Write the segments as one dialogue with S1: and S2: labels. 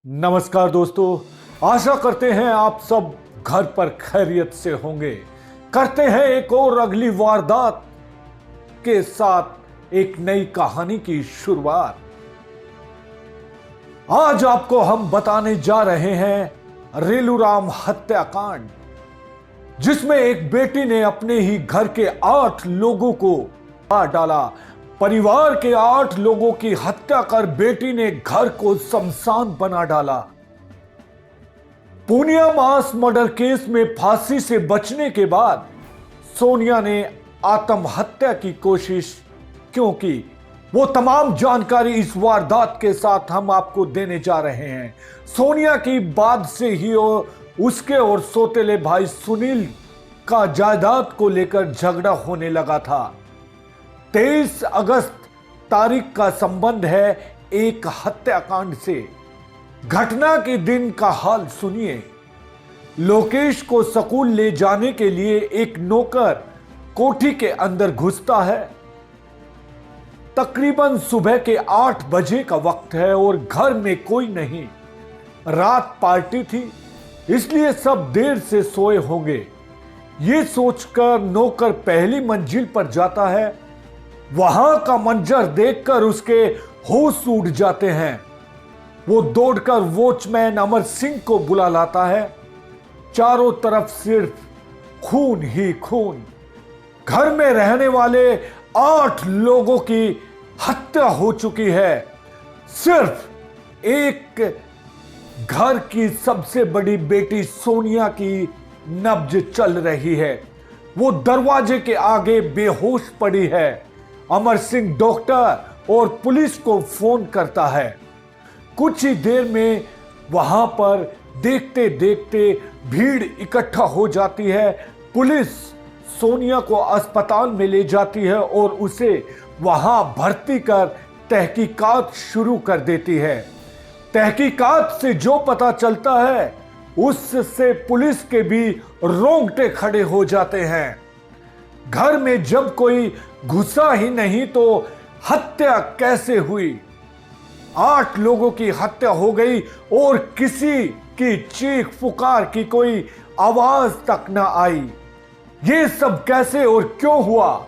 S1: नमस्कार दोस्तों, आशा करते हैं आप सब घर पर खैरियत से होंगे। करते हैं एक और अगली वारदात के साथ एक नई कहानी की शुरुआत। आज आपको हम बताने जा रहे हैं रेलूराम हत्याकांड, जिसमें एक बेटी ने अपने ही घर के 8 लोगों को मार डाला। परिवार के 8 लोगों की हत्या कर बेटी ने घर को शमशान बना डाला। पूनिया मास मर्डर केस में फांसी से बचने के बाद सोनिया ने आत्महत्या की कोशिश क्यों की, वो तमाम जानकारी इस वारदात के साथ हम आपको देने जा रहे हैं। सोनिया की बाद से ही उसके और सौतेले भाई सुनील का जायदाद को लेकर झगड़ा होने लगा था। 23 अगस्त तारीख का संबंध है एक हत्याकांड से। घटना के दिन का हाल सुनिए। लोकेश को स्कूल ले जाने के लिए एक नौकर कोठी के अंदर घुसता है। तकरीबन सुबह के 8 बजे का वक्त है और घर में कोई नहीं। रात पार्टी थी, इसलिए सब देर से सोए होंगे। ये सोचकर नौकर पहली मंजिल पर जाता है। वहां का मंजर देखकर उसके होश उड़ जाते हैं। वो दौड़कर वॉचमैन अमर सिंह को बुला लाता है। चारों तरफ सिर्फ खून ही खून। घर में रहने वाले 8 लोगों की हत्या हो चुकी है। सिर्फ एक घर की सबसे बड़ी बेटी सोनिया की नब्ज चल रही है। वो दरवाजे के आगे बेहोश पड़ी है। अमर सिंह डॉक्टर और पुलिस को फोन करता है। कुछ ही देर में वहां पर देखते देखते भीड़ इकट्ठा हो जाती है। पुलिस सोनिया को अस्पताल में ले जाती है और उसे वहां भर्ती कर तहकीकात शुरू कर देती है। तहकीकात से जो पता चलता है उससे पुलिस के भी रोंगटे खड़े हो जाते हैं। घर में जब कोई घुसा ही नहीं तो हत्या कैसे हुई? 8 लोगों की हत्या हो गई और किसी की चीख पुकार की कोई आवाज तक ना आई। ये सब कैसे और क्यों हुआ?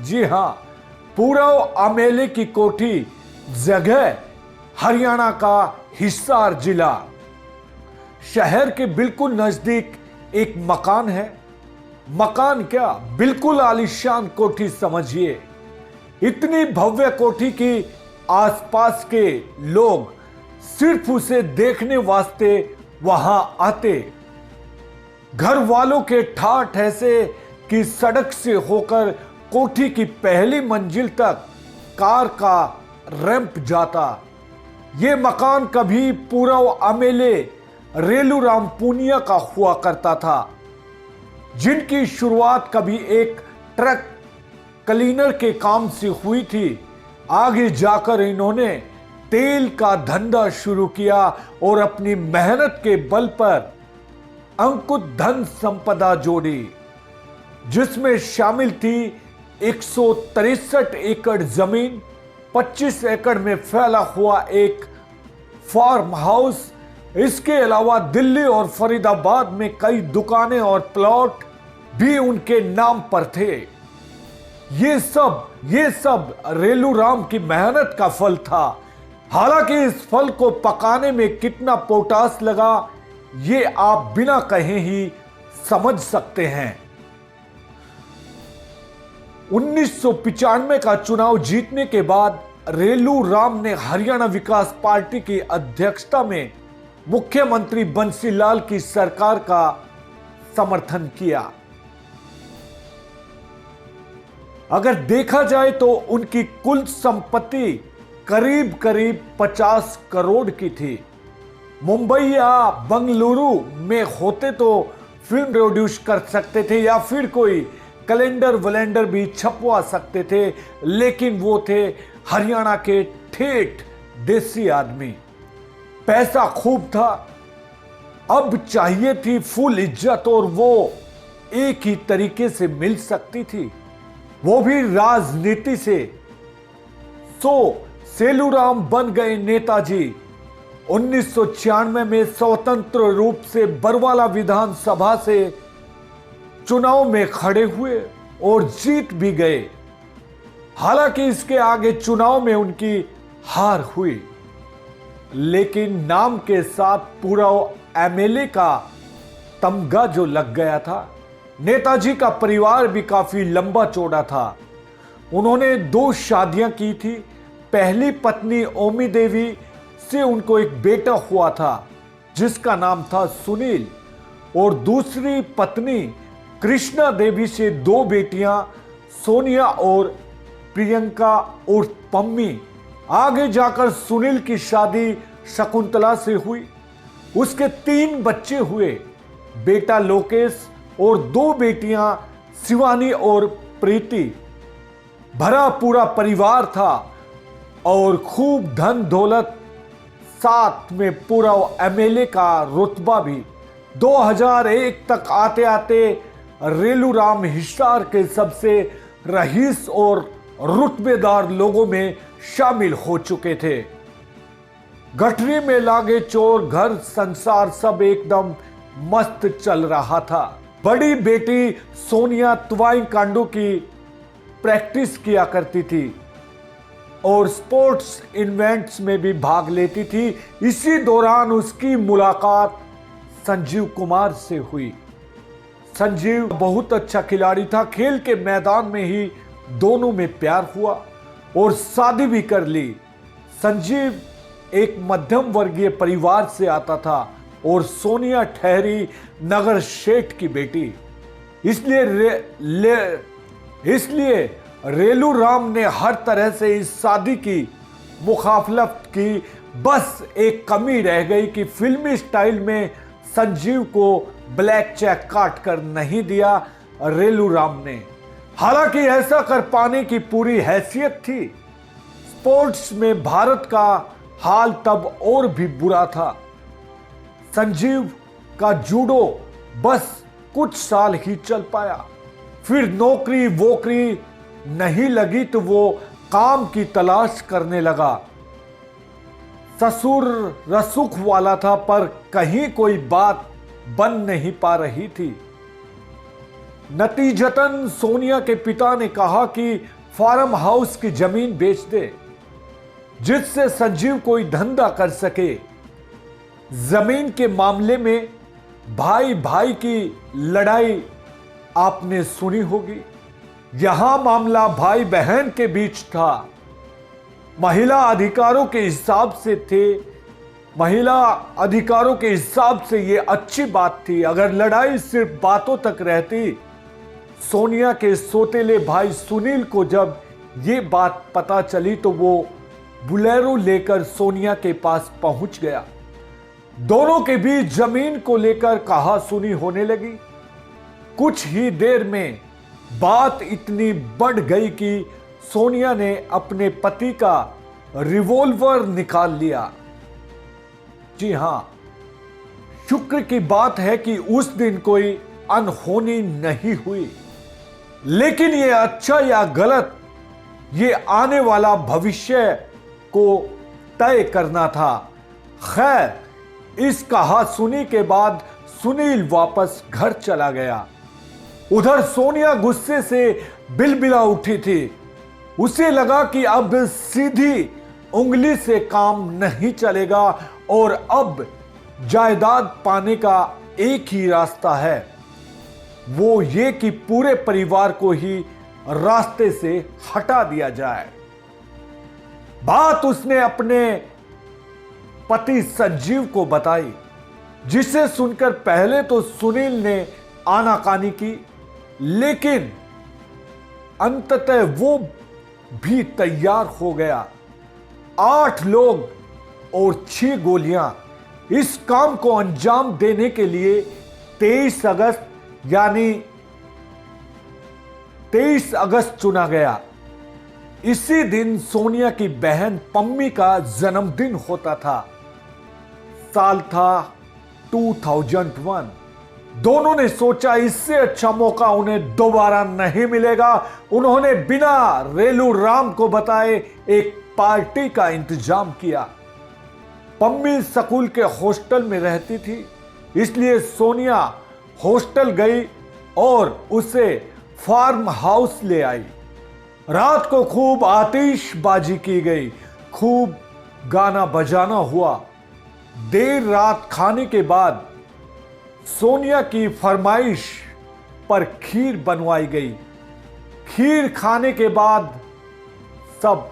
S1: जी हां, पूरव अमेले की कोठी जगह हरियाणा का हिसार जिला। शहर के बिल्कुल नजदीक एक मकान है। मकान क्या, बिल्कुल आलीशान कोठी समझिए। इतनी भव्य कोठी की आसपास के लोग सिर्फ उसे देखने वास्ते वहां आते। घर वालों के ठाठ ऐसे कि सड़क से होकर कोठी की पहली मंजिल तक कार का रैंप जाता। यह मकान कभी पूरव अमेले रेलूराम पूनिया का हुआ करता था, जिनकी शुरुआत कभी एक ट्रक क्लीनर के काम से हुई थी। आगे जाकर इन्होंने तेल का धंधा शुरू किया और अपनी मेहनत के बल पर अंकुत धन संपदा जोड़ी, जिसमें शामिल थी 163 एकड़ जमीन, 25 एकड़ में फैला हुआ एक फार्म हाउस। इसके अलावा दिल्ली और फरीदाबाद में कई दुकानें और प्लॉट भी उनके नाम पर थे। ये सब रेलूराम की मेहनत का फल था। हालांकि इस फल को पकाने में कितना पोटास लगा, ये आप बिना कहे ही समझ सकते हैं। 1995 का चुनाव जीतने के बाद रेलूराम ने हरियाणा विकास पार्टी की अध्यक्षता में मुख्यमंत्री बंसीलाल की सरकार का समर्थन किया। अगर देखा जाए तो उनकी कुल संपत्ति करीब 50 करोड़ की थी। मुंबई या बंगलुरु में होते तो फिल्म प्रोड्यूस कर सकते थे या फिर कोई कैलेंडर वैलेंडर भी छपवा सकते थे, लेकिन वो थे हरियाणा के ठेठ देसी आदमी। पैसा खूब था, अब चाहिए थी फुल इज्जत और वो एक ही तरीके से मिल सकती थी, वो भी राजनीति से। सो सेलूराम बन गए नेताजी 1996 में स्वतंत्र रूप से बरवाला विधानसभा से चुनाव में खड़े हुए और जीत भी गए। हालांकि इसके आगे चुनाव में उनकी हार हुई, लेकिन नाम के साथ पूरा एमएलए का तमगा जो लग गया था। नेताजी का परिवार भी काफी लंबा चौड़ा था। उन्होंने 2 शादियां की थी। पहली पत्नी ओमी देवी से उनको एक बेटा हुआ था जिसका नाम था सुनील, और दूसरी पत्नी कृष्णा देवी से 2 बेटियां सोनिया और प्रियंका उर्फ पम्मी। आगे जाकर सुनील की शादी शकुंतला से हुई। उसके 3 बच्चे हुए, बेटा लोकेश और 2 बेटियां शिवानी और प्रीति। भरा पूरा परिवार था और खूब धन दौलत, साथ में पूरा एमएलए का रुतबा भी। 2001 तक आते आते रेलूराम हिसार के सबसे रईस और रुतबेदार लोगों में शामिल हो चुके थे। गठरी में लागे चोर, घर संसार सब एकदम मस्त चल रहा था। बड़ी बेटी सोनिया तुवाई कांडो की प्रैक्टिस किया करती थी और स्पोर्ट्स इवेंट्स में भी भाग लेती थी। इसी दौरान उसकी मुलाकात संजीव कुमार से हुई। संजीव बहुत अच्छा खिलाड़ी था। खेल के मैदान में ही दोनों में प्यार हुआ और शादी भी कर ली। संजीव एक मध्यम वर्गीय परिवार से आता था और सोनिया ठहरी नगर शेठ की बेटी। इसलिए रेलूराम ने हर तरह से इस शादी की मुखाफलत की। बस एक कमी रह गई कि फिल्मी स्टाइल में संजीव को ब्लैक चेक काट कर नहीं दिया रेलूराम ने। हालांकि ऐसा कर पाने की पूरी हैसियत थी। स्पोर्ट्स में भारत का हाल तब और भी बुरा था। संजीव का जूडो बस कुछ साल ही चल पाया, फिर नौकरी वोकरी नहीं लगी तो वो काम की तलाश करने लगा। ससुर रसूख वाला था पर कहीं कोई बात बन नहीं पा रही थी। नतीजतन सोनिया के पिता ने कहा कि फार्म हाउस की जमीन बेच दे जिससे संजीव कोई धंधा कर सके। जमीन के मामले में भाई भाई की लड़ाई आपने सुनी होगी। यहां मामला भाई बहन के बीच था। महिला अधिकारों के हिसाब से यह अच्छी बात थी। अगर लड़ाई सिर्फ बातों तक रहती। सोनिया के सौतेले भाई सुनील को जब यह बात पता चली तो वो बुलेरो लेकर सोनिया के पास पहुंच गया। दोनों के बीच जमीन को लेकर कहा सुनी होने लगी। कुछ ही देर में बात इतनी बढ़ गई कि सोनिया ने अपने पति का रिवॉल्वर निकाल लिया। जी हां, शुक्र की बात है कि उस दिन कोई अनहोनी नहीं हुई। लेकिन यह अच्छा या गलत, यह आने वाला भविष्य को तय करना था। खैर, इस कहा सुनी के बाद सुनील वापस घर चला गया। उधर सोनिया गुस्से से बिलबिला उठी थी। उसे लगा कि अब सीधी उंगली से काम नहीं चलेगा और अब जायदाद पाने का एक ही रास्ता है, वो ये कि पूरे परिवार को ही रास्ते से हटा दिया जाए। बात उसने अपने पति संजीव को बताई, जिसे सुनकर पहले तो सुनील ने आनाकानी की, लेकिन अंततः वो भी तैयार हो गया। 8 लोग और 6 गोलियां। इस काम को अंजाम देने के लिए 23 अगस्त यानी 23 अगस्त चुना गया। इसी दिन सोनिया की बहन पम्मी का जन्मदिन होता था। साल था 2001। दोनों ने सोचा इससे अच्छा मौका उन्हें दोबारा नहीं मिलेगा। उन्होंने बिना रेलूराम को बताए एक पार्टी का इंतजाम किया। पम्मी स्कूल के हॉस्टल में रहती थी, इसलिए सोनिया हॉस्टल गई और उसे फार्म हाउस ले आई। रात को खूब आतिशबाजी की गई, खूब गाना बजाना हुआ। देर रात खाने के बाद सोनिया की फरमाइश पर खीर बनवाई गई। खीर खाने के बाद सब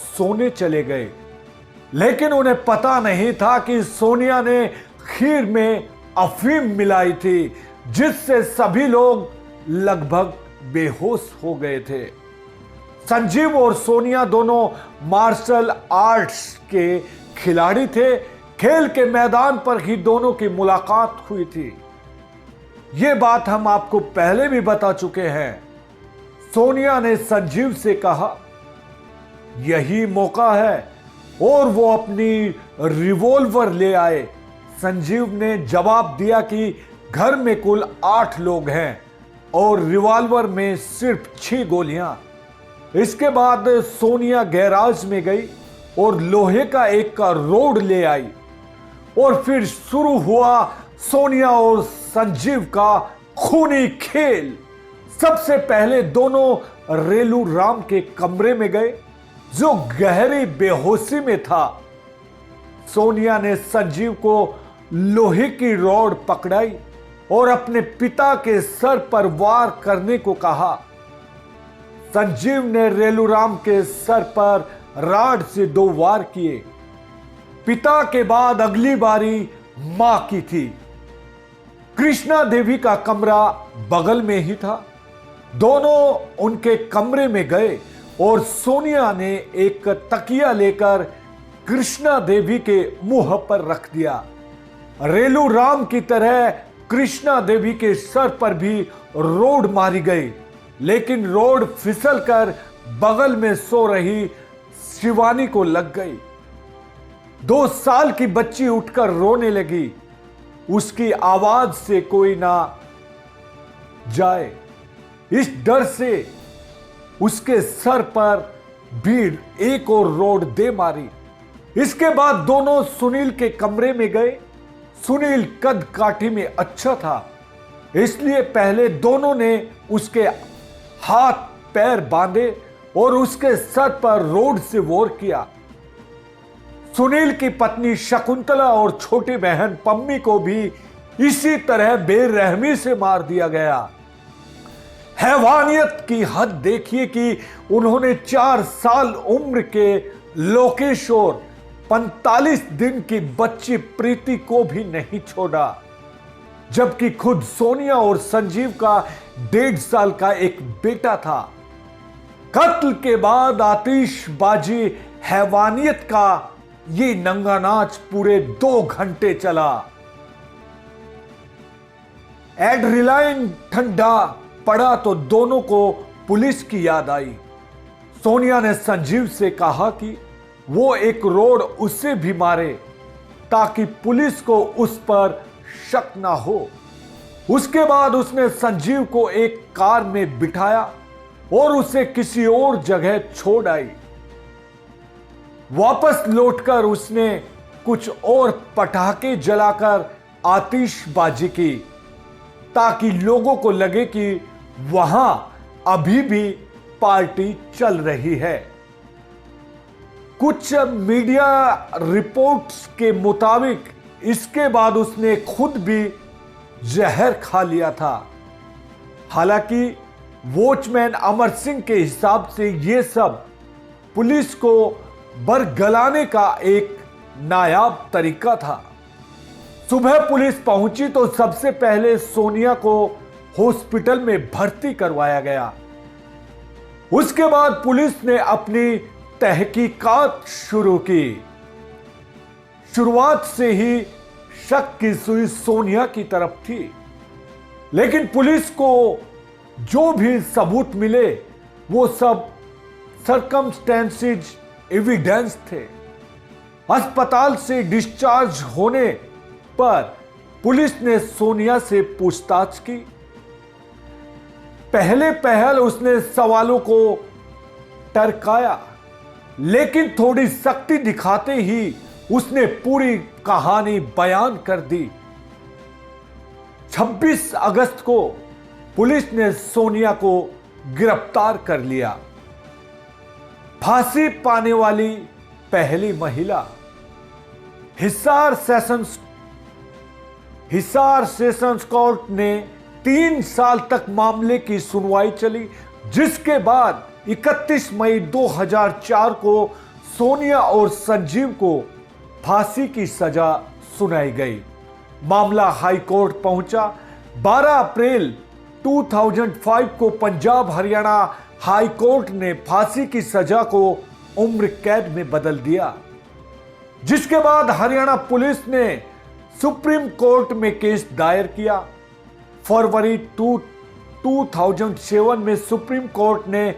S1: सोने चले गए, लेकिन उन्हें पता नहीं था कि सोनिया ने खीर में अफीम मिलाई थी, जिससे सभी लोग लगभग बेहोश हो गए थे। संजीव और सोनिया दोनों मार्शल आर्ट्स के खिलाड़ी थे। खेल के मैदान पर ही दोनों की मुलाकात हुई थी। यह बात हम आपको पहले भी बता चुके हैं। सोनिया ने संजीव से कहा, यही मौका है, और वो अपनी रिवॉल्वर ले आए। संजीव ने जवाब दिया कि घर में कुल 8 लोग हैं और रिवॉल्वर में सिर्फ 6 गोलियां। इसके बाद सोनिया गैराज में गई और लोहे का एक का रोड ले आई और फिर शुरू हुआ सोनिया और संजीव का खूनी खेल। सबसे पहले दोनों रेलू राम के कमरे में गए, जो गहरी बेहोशी में था। सोनिया ने संजीव को लोहे की रॉड पकड़ाई और अपने पिता के सर पर वार करने को कहा। संजीव ने रेलूराम के सर पर राड से 2 वार किए। पिता के बाद अगली बारी मां की थी। कृष्णा देवी का कमरा बगल में ही था। दोनों उनके कमरे में गए और सोनिया ने एक तकिया लेकर कृष्णा देवी के मुंह पर रख दिया। रेलू राम की तरह कृष्णा देवी के सर पर भी रोड मारी गई, लेकिन रोड फिसलकर बगल में सो रही शिवानी को लग गई। 2 साल की बच्ची उठकर रोने लगी। उसकी आवाज से कोई ना जाए, इस डर से उसके सर पर भीड़ एक और रोड दे मारी। इसके बाद दोनों सुनील के कमरे में गए। सुनील कद काठी में अच्छा था, इसलिए पहले दोनों ने उसके हाथ पैर बांधे और उसके सर पर रोड से वार किया। सुनील की पत्नी शकुंतला और छोटी बहन पम्मी को भी इसी तरह बेरहमी से मार दिया गया। हैवानियत की हद देखिए कि उन्होंने 4 साल उम्र के लोकेश और 45 दिन की बच्ची प्रीति को भी नहीं छोड़ा, जबकि खुद सोनिया और संजीव का 1.5 साल का एक बेटा था। कत्ल के बाद आतिशबाजी हैवानियत का ये नंगा नाच पूरे 2 घंटे चला। एड्रेनालिन ठंडा पड़ा तो दोनों को पुलिस की याद आई। सोनिया ने संजीव से कहा कि वो एक रोड उससे भी मारे ताकि पुलिस को उस पर शक ना हो। उसके बाद उसने संजीव को एक कार में बिठाया और उसे किसी और जगह छोड़ आई। वापस लौटकर उसने कुछ और पटाखे जलाकर आतिशबाजी की ताकि लोगों को लगे कि वहां अभी भी पार्टी चल रही है। कुछ मीडिया रिपोर्ट्स के मुताबिक इसके बाद उसने खुद भी जहर खा लिया था। हालांकि वॉचमैन अमर सिंह के हिसाब से यह सब पुलिस को बरगलाने का एक नायाब तरीका था। सुबह पुलिस पहुंची तो सबसे पहले सोनिया को हॉस्पिटल में भर्ती करवाया गया। उसके बाद पुलिस ने अपनी तहकीकात शुरू की। शुरुआत से ही शक की सुई सोनिया की तरफ थी, लेकिन पुलिस को जो भी सबूत मिले वो सब सर्कमस्टेंसेस एविडेंस थे। अस्पताल से डिस्चार्ज होने पर पुलिस ने सोनिया से पूछताछ की। पहले पहल उसने सवालों को टरकाया, लेकिन थोड़ी सख्ती दिखाते ही उसने पूरी कहानी बयान कर दी। 26 अगस्त को पुलिस ने सोनिया को गिरफ्तार कर लिया। फांसी पाने वाली पहली महिला। हिसार सेशंस कोर्ट ने 3 साल तक मामले की सुनवाई चली, जिसके बाद 31 मई 2004 को सोनिया और संजीव को फांसी की सजा सुनाई गई। मामला हाई कोर्ट पहुंचा। 12 अप्रैल 2005 को पंजाब हरियाणा हाई कोर्ट ने फांसी की सजा को उम्र कैद में बदल दिया, जिसके बाद हरियाणा पुलिस ने सुप्रीम कोर्ट में केस दायर किया। फरवरी 2007 में सुप्रीम कोर्ट ने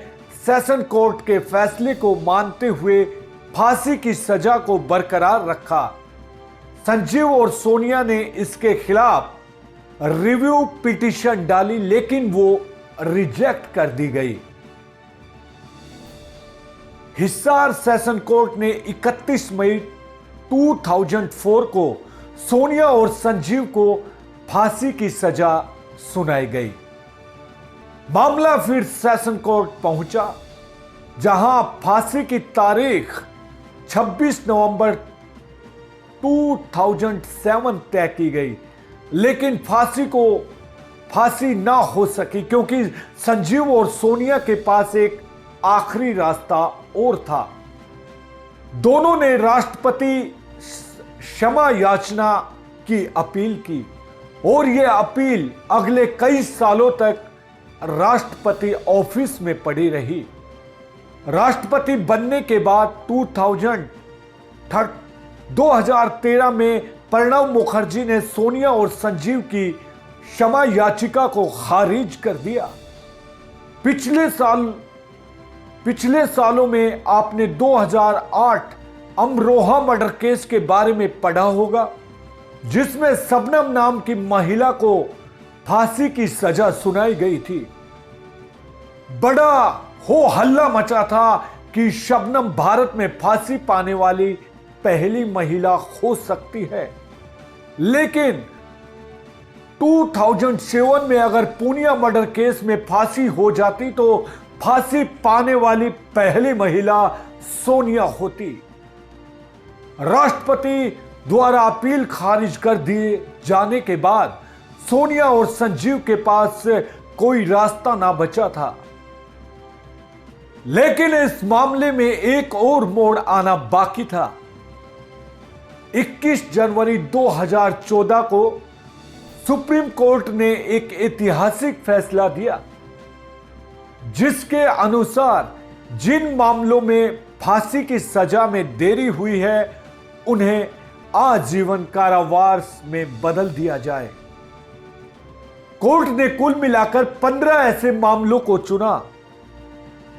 S1: सेशन कोर्ट के फैसले को मानते हुए फांसी की सजा को बरकरार रखा। संजीव और सोनिया ने इसके खिलाफ रिव्यू पिटीशन डाली, लेकिन वो रिजेक्ट कर दी गई। हिसार सेशन कोर्ट ने 31 मई 2004 को सोनिया और संजीव को फांसी की सजा सुनाई गई। मामला फिर सेशन कोर्ट पहुंचा, जहां फांसी की तारीख 26 नवंबर 2007 तय की गई, लेकिन फांसी ना हो सकी क्योंकि संजीव और सोनिया के पास एक आखिरी रास्ता और था। दोनों ने राष्ट्रपति क्षमा याचना की अपील की और यह अपील अगले कई सालों तक राष्ट्रपति ऑफिस में पड़ी रही। राष्ट्रपति बनने के बाद 2013 में प्रणब मुखर्जी ने सोनिया और संजीव की क्षमा याचिका को खारिज कर दिया। पिछले सालों में आपने 2008 अमरोहा मर्डर केस के बारे में पढ़ा होगा, जिसमें शबनम नाम की महिला को फांसी की सजा सुनाई गई थी। बड़ा हो हल्ला मचा था कि शबनम भारत में फांसी पाने वाली पहली महिला हो सकती है, लेकिन 2007 में अगर पूनिया मर्डर केस में फांसी हो जाती तो फांसी पाने वाली पहली महिला सोनिया होती। राष्ट्रपति द्वारा अपील खारिज कर दिए जाने के बाद सोनिया और संजीव के पास कोई रास्ता ना बचा था, लेकिन इस मामले में एक और मोड़ आना बाकी था। 21 जनवरी 2014 को सुप्रीम कोर्ट ने एक ऐतिहासिक फैसला दिया, जिसके अनुसार जिन मामलों में फांसी की सजा में देरी हुई है उन्हें आजीवन कारावास में बदल दिया जाए। कोर्ट ने कुल मिलाकर 15 ऐसे मामलों को चुना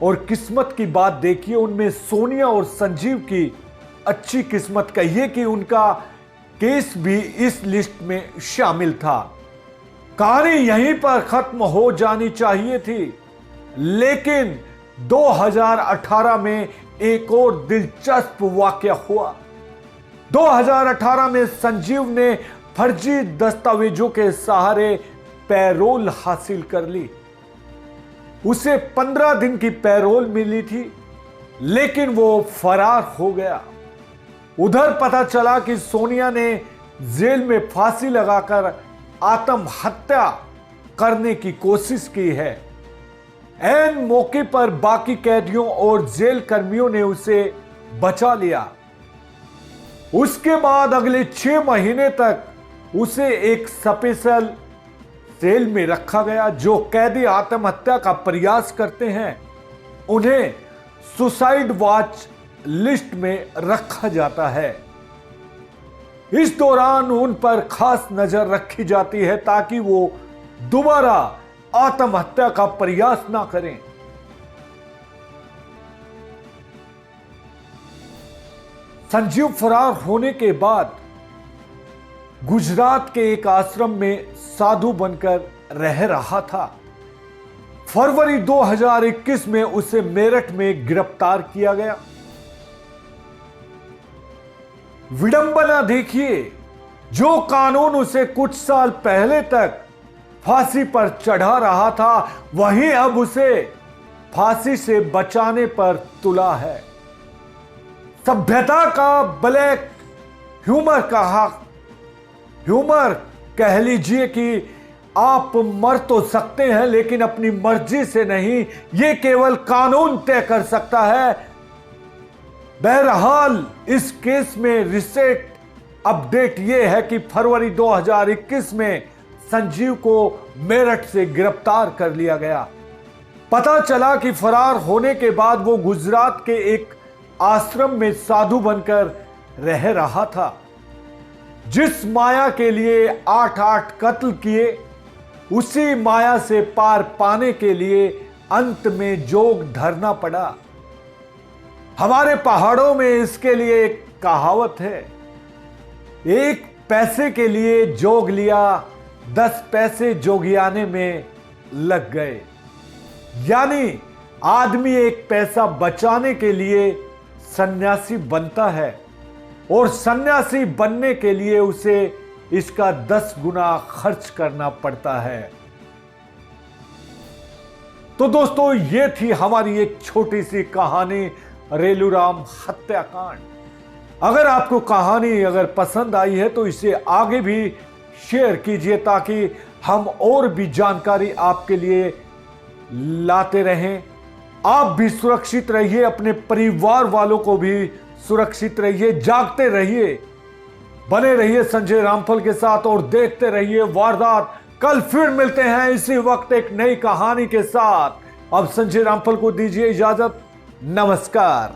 S1: और किस्मत की बात देखिए, उनमें सोनिया और संजीव की अच्छी किस्मत कहिए कि उनका केस भी इस लिस्ट में शामिल था। कहानी यहीं पर खत्म हो जानी चाहिए थी, लेकिन 2018 में एक और दिलचस्प वाकया हुआ। 2018 में संजीव ने फर्जी दस्तावेजों के सहारे पैरोल हासिल कर ली। उसे 15 दिन की पैरोल मिली थी, लेकिन वो फरार हो गया। उधर पता चला कि सोनिया ने जेल में फांसी लगाकर आत्महत्या करने की कोशिश की है। ऐन मौके पर बाकी कैदियों और जेल कर्मियों ने उसे बचा लिया। उसके बाद अगले 6 महीने तक उसे एक स्पेशल सेल में रखा गया। जो कैदी आत्महत्या का प्रयास करते हैं उन्हें सुसाइड वॉच लिस्ट में रखा जाता है। इस दौरान उन पर खास नजर रखी जाती है ताकि वो दोबारा आत्महत्या का प्रयास ना करें। संजीव फरार होने के बाद गुजरात के एक आश्रम में साधु बनकर रह रहा था। फरवरी 2021 में उसे मेरठ में गिरफ्तार किया गया। विडंबना देखिए, जो कानून उसे कुछ साल पहले तक फांसी पर चढ़ा रहा था, वही अब उसे फांसी से बचाने पर तुला है। सभ्यता का ब्लैक ह्यूमर ह्यूमर कह लीजिए कि आप मर तो सकते हैं लेकिन अपनी मर्जी से नहीं, यह केवल कानून तय कर सकता है। बहरहाल इस केस में रिसेंट अपडेट यह है कि फरवरी 2021 में संजीव को मेरठ से गिरफ्तार कर लिया गया। पता चला कि फरार होने के बाद वो गुजरात के एक आश्रम में साधु बनकर रह रहा था। जिस माया के लिए 8-8 कत्ल किए, उसी माया से पार पाने के लिए अंत में जोग धरना पड़ा। हमारे पहाड़ों में इसके लिए एक कहावत है, एक पैसे के लिए जोग लिया, 10 पैसे जोगियाने में लग गए। यानी आदमी एक पैसा बचाने के लिए सन्यासी बनता है और सन्यासी बनने के लिए उसे इसका 10 गुना खर्च करना पड़ता है। तो दोस्तों, ये थी हमारी एक छोटी सी कहानी, रेलूराम हत्याकांड। अगर आपको कहानी पसंद आई है तो इसे आगे भी शेयर कीजिए ताकि हम और भी जानकारी आपके लिए लाते रहें। आप भी सुरक्षित रहिए, अपने परिवार वालों को भी सुरक्षित रहिए, जागते रहिए, बने रहिए संजय रामफल के साथ और देखते रहिए वारदात। कल फिर मिलते हैं इसी वक्त एक नई कहानी के साथ। अब संजय रामफल को दीजिए इजाजत। नमस्कार।